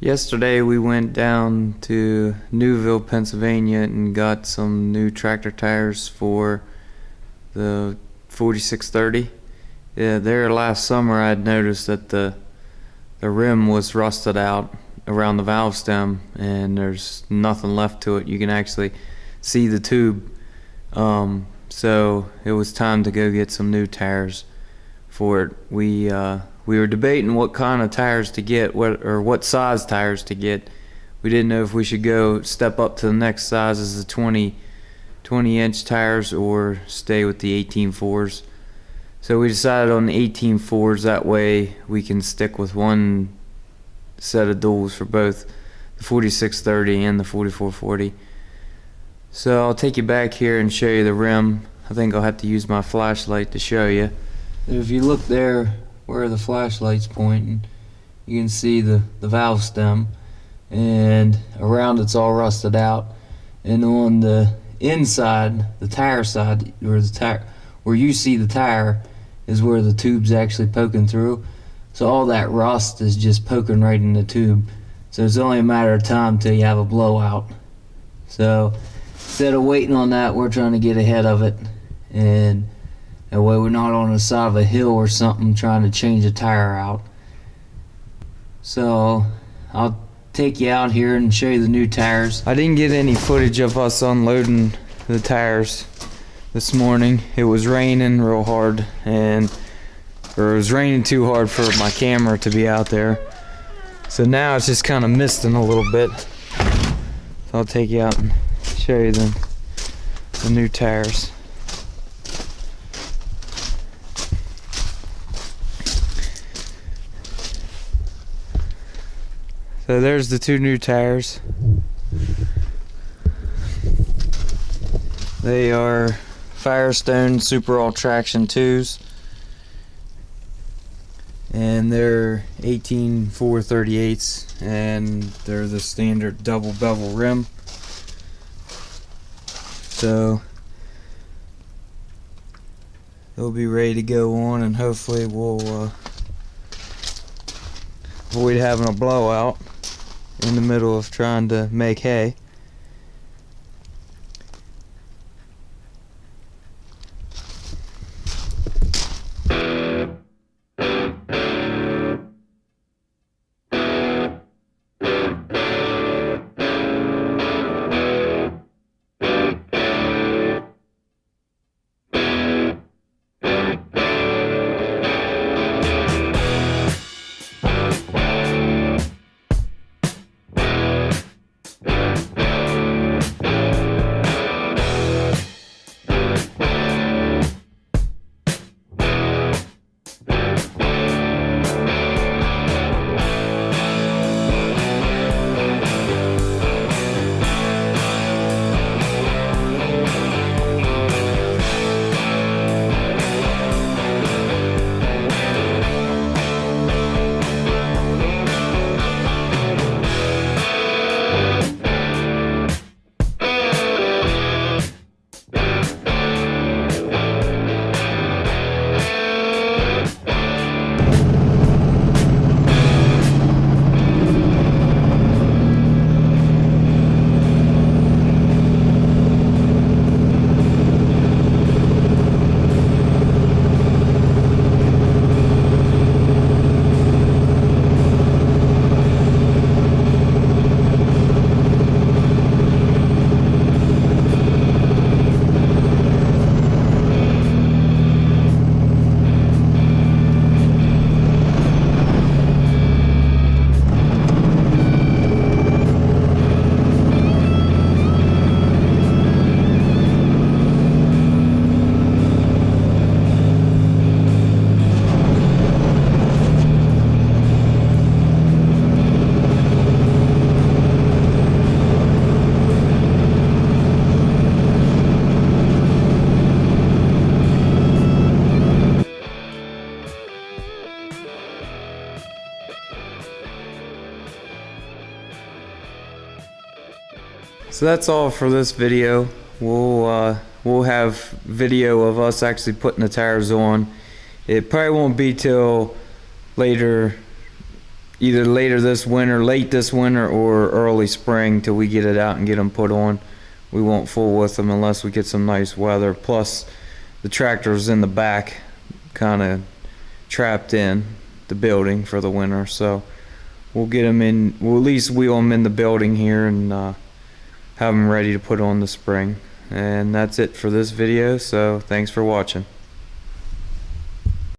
Yesterday we went down to Newville, Pennsylvania and got some new tractor tires for the 4630. Yeah, there last summer I had noticed that the rim was rusted out around the valve stem and there's nothing left to it. You can actually see the tube. So it was time to go get some new tires for it. We were debating what kind of tires to get, what size tires to get. We didn't know if we should go step up to the next size as the 20-inch tires or stay with the 18.4s. So we decided on the 18.4s. That way we can stick with one set of duals for both the 4630 and the 4440. So I'll take you back here and show you the rim. I think I'll have to use my flashlight to show you. If you look there where the flashlight's pointing, you can see the valve stem, and around it's all rusted out, and on the inside, the tire side, where you see the tire is where the tube's actually poking through. So all that rust is just poking right in the tube, so it's only a matter of time till you have a blowout. So instead of waiting on that, we're trying to get ahead of it, and that way we're not on the side of a hill or something trying to change a tire out. So I'll take you out here and show you the new tires. I didn't get any footage of us unloading the tires this morning. It was raining real hard, or it was raining too hard for my camera to be out there. So now it's just kind of misting a little bit. So I'll take you out and show you the new tires. So there's the two new tires. They are Firestone Super All Traction 2s, and they're 18.438s, and they're the standard double bevel rim. So they'll be ready to go on, and hopefully we'll avoid having a blowout in the middle of trying to make hay. So that's all for this video. We'll have video of us actually putting the tires on. It probably won't be till later, either later this winter, late this winter, or early spring till we get it out and get them put on. We won't fool with them unless we get some nice weather. Plus, the tractor's in the back, kind of trapped in the building for the winter, so we'll get them in. We'll at least wheel them in the building here and have them ready to put on the spring. And that's it for this video, so thanks for watching.